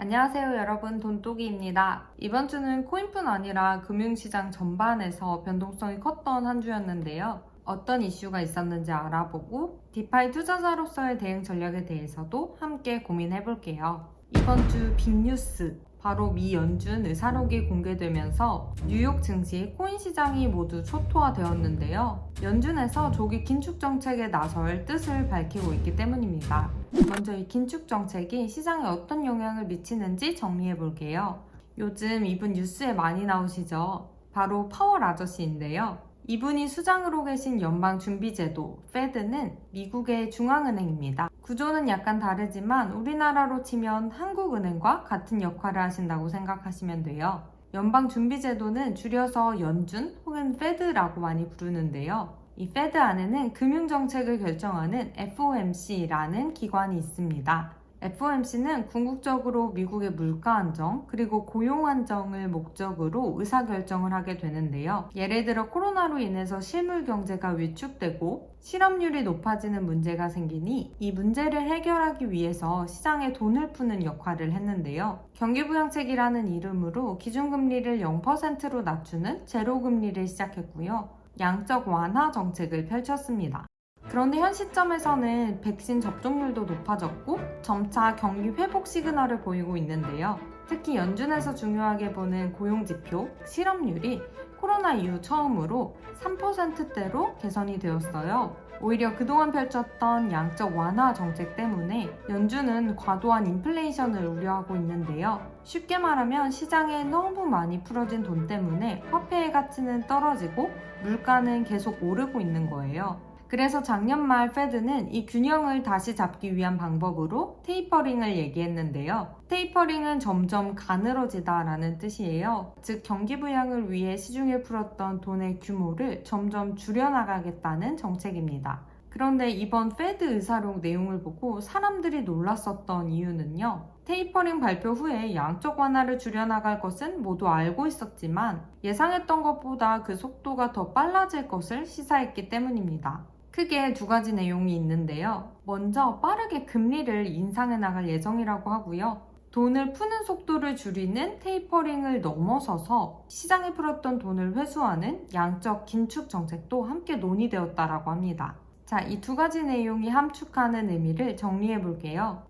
안녕하세요 여러분, 돈독이입니다. 이번 주는 코인뿐 아니라 금융시장 전반에서 변동성이 컸던 한 주였는데요. 어떤 이슈가 있었는지 알아보고 디파이 투자자로서의 대응 전략에 대해서도 함께 고민해 볼게요. 이번 주 빅뉴스, 바로 미 연준 의사록이 공개되면서 뉴욕 증시, 코인 시장이 모두 초토화되었는데요. 연준에서 조기 긴축 정책에 나설 뜻을 밝히고 있기 때문입니다. 먼저 이 긴축 정책이 시장에 어떤 영향을 미치는지 정리해 볼게요. 요즘 이분 뉴스에 많이 나오시죠? 바로 파월 아저씨인데요. 이분이 수장으로 계신 연방준비제도, 페드는 미국의 중앙은행입니다. 구조는 약간 다르지만 우리나라로 치면 한국은행과 같은 역할을 하신다고 생각하시면 돼요. 연방준비제도는 줄여서 연준 혹은 페드라고 많이 부르는데요. 이 페드 안에는 금융정책을 결정하는 FOMC라는 기관이 있습니다. FOMC는 궁극적으로 미국의 물가 안정 그리고 고용 안정을 목적으로 의사결정을 하게 되는데요. 예를 들어 코로나로 인해서 실물 경제가 위축되고 실업률이 높아지는 문제가 생기니 이 문제를 해결하기 위해서 시장에 돈을 푸는 역할을 했는데요. 경기부양책이라는 이름으로 기준금리를 0%로 낮추는 제로금리를 시작했고요. 양적 완화 정책을 펼쳤습니다. 그런데 현 시점에서는 백신 접종률도 높아졌고 점차 경기 회복 시그널을 보이고 있는데요. 특히 연준에서 중요하게 보는 고용지표, 실업률이 코로나 이후 처음으로 3%대로 개선이 되었어요. 오히려 그동안 펼쳤던 양적 완화 정책 때문에 연준은 과도한 인플레이션을 우려하고 있는데요. 쉽게 말하면 시장에 너무 많이 풀어진 돈 때문에 화폐의 가치는 떨어지고 물가는 계속 오르고 있는 거예요. 그래서 작년 말 페드는 이 균형을 다시 잡기 위한 방법으로 테이퍼링을 얘기했는데요. 테이퍼링은 점점 가늘어지다라는 뜻이에요. 즉 경기 부양을 위해 시중에 풀었던 돈의 규모를 점점 줄여나가겠다는 정책입니다. 그런데 이번 페드 의사록 내용을 보고 사람들이 놀랐었던 이유는요. 테이퍼링 발표 후에 양적 완화를 줄여나갈 것은 모두 알고 있었지만 예상했던 것보다 그 속도가 더 빨라질 것을 시사했기 때문입니다. 크게 두 가지 내용이 있는데요. 먼저 빠르게 금리를 인상해 나갈 예정이라고 하고요. 돈을 푸는 속도를 줄이는 테이퍼링을 넘어서서 시장에 풀었던 돈을 회수하는 양적 긴축 정책도 함께 논의되었다라고 합니다. 자, 이 두 가지 내용이 함축하는 의미를 정리해 볼게요.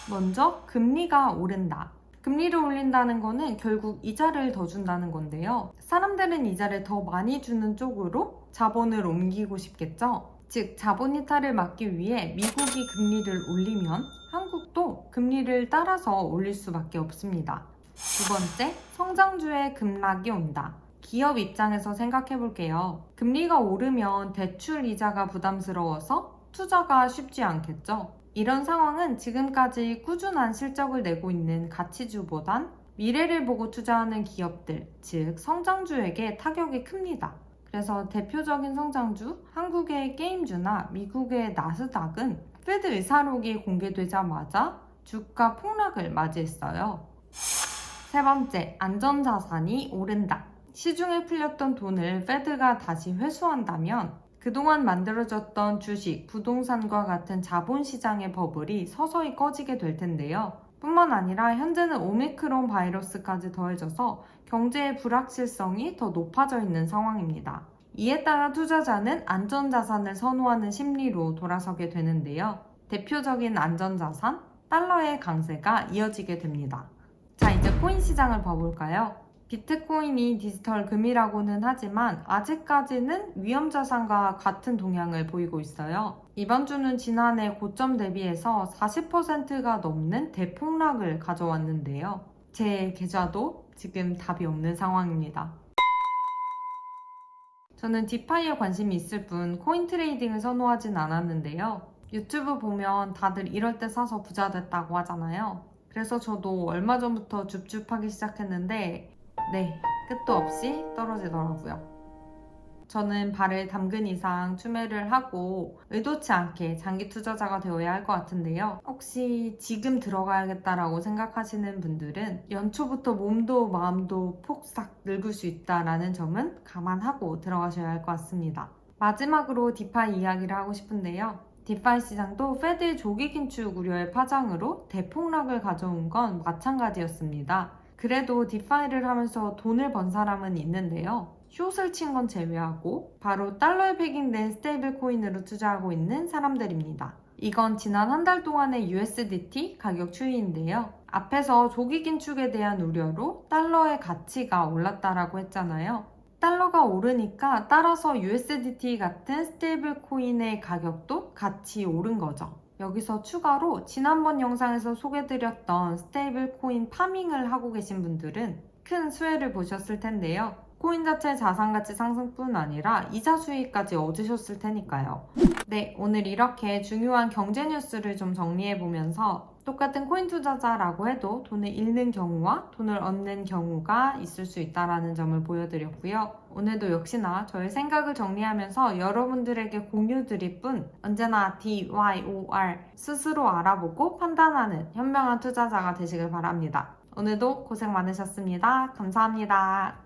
먼저 금리가 오른다. 금리를 올린다는 거는 결국 이자를 더 준다는 건데요. 사람들은 이자를 더 많이 주는 쪽으로 자본을 옮기고 싶겠죠. 즉 자본 이탈을 막기 위해 미국이 금리를 올리면 한국도 금리를 따라서 올릴 수밖에 없습니다. 두 번째, 성장주의 급락이 온다. 기업 입장에서 생각해 볼게요. 금리가 오르면 대출 이자가 부담스러워서 투자가 쉽지 않겠죠. 이런 상황은 지금까지 꾸준한 실적을 내고 있는 가치주보단 미래를 보고 투자하는 기업들, 즉 성장주에게 타격이 큽니다. 그래서 대표적인 성장주, 한국의 게임주나 미국의 나스닥은 페드 의사록이 공개되자마자 주가 폭락을 맞이했어요. 세 번째, 안전자산이 오른다. 시중에 풀렸던 돈을 페드가 다시 회수한다면 그동안 만들어졌던 주식, 부동산과 같은 자본시장의 버블이 서서히 꺼지게 될 텐데요. 뿐만 아니라 현재는 오미크론 바이러스까지 더해져서 경제의 불확실성이 더 높아져 있는 상황입니다. 이에 따라 투자자는 안전자산을 선호하는 심리로 돌아서게 되는데요. 대표적인 안전자산, 달러의 강세가 이어지게 됩니다. 자, 이제 코인 시장을 봐볼까요? 비트코인이 디지털 금이라고는 하지만 아직까지는 위험자산과 같은 동향을 보이고 있어요. 이번 주는 지난해 고점 대비해서 40%가 넘는 대폭락을 가져왔는데요. 제 계좌도 지금 답이 없는 상황입니다. 저는 디파이에 관심이 있을 뿐 코인 트레이딩을 선호하진 않았는데요. 유튜브 보면 다들 이럴 때 사서 부자 됐다고 하잖아요. 그래서 저도 얼마 전부터 줍줍하기 시작했는데 네, 끝도 없이 떨어지더라고요. 저는 발을 담근 이상 추매를 하고 의도치 않게 장기 투자자가 되어야 할 것 같은데요. 혹시 지금 들어가야겠다라고 생각하시는 분들은 연초부터 몸도 마음도 폭삭 늙을 수 있다는 점은 감안하고 들어가셔야 할 것 같습니다. 마지막으로 디파이 이야기를 하고 싶은데요. 디파이 시장도 페드의 조기 긴축 우려의 파장으로 대폭락을 가져온 건 마찬가지였습니다. 그래도 디파이를 하면서 돈을 번 사람은 있는데요. 숏을 친 건 제외하고 바로 달러에 패깅된 스테이블 코인으로 투자하고 있는 사람들입니다. 이건 지난 한 달 동안의 USDT 가격 추이인데요. 앞에서 조기 긴축에 대한 우려로 달러의 가치가 올랐다라고 했잖아요. 달러가 오르니까 따라서 USDT 같은 스테이블 코인의 가격도 같이 오른 거죠. 여기서 추가로 지난번 영상에서 소개드렸던 스테이블 코인 파밍을 하고 계신 분들은 큰 수혜를 보셨을 텐데요. 코인 자체 자산가치 상승뿐 아니라 이자 수익까지 얻으셨을 테니까요. 네, 오늘 이렇게 중요한 경제 뉴스를 좀 정리해보면서 똑같은 코인 투자자라고 해도 돈을 잃는 경우와 돈을 얻는 경우가 있을 수 있다는 점을 보여드렸고요. 오늘도 역시나 저의 생각을 정리하면서 여러분들에게 공유드릴 뿐 언제나 DYOR 스스로 알아보고 판단하는 현명한 투자자가 되시길 바랍니다. 오늘도 고생 많으셨습니다. 감사합니다.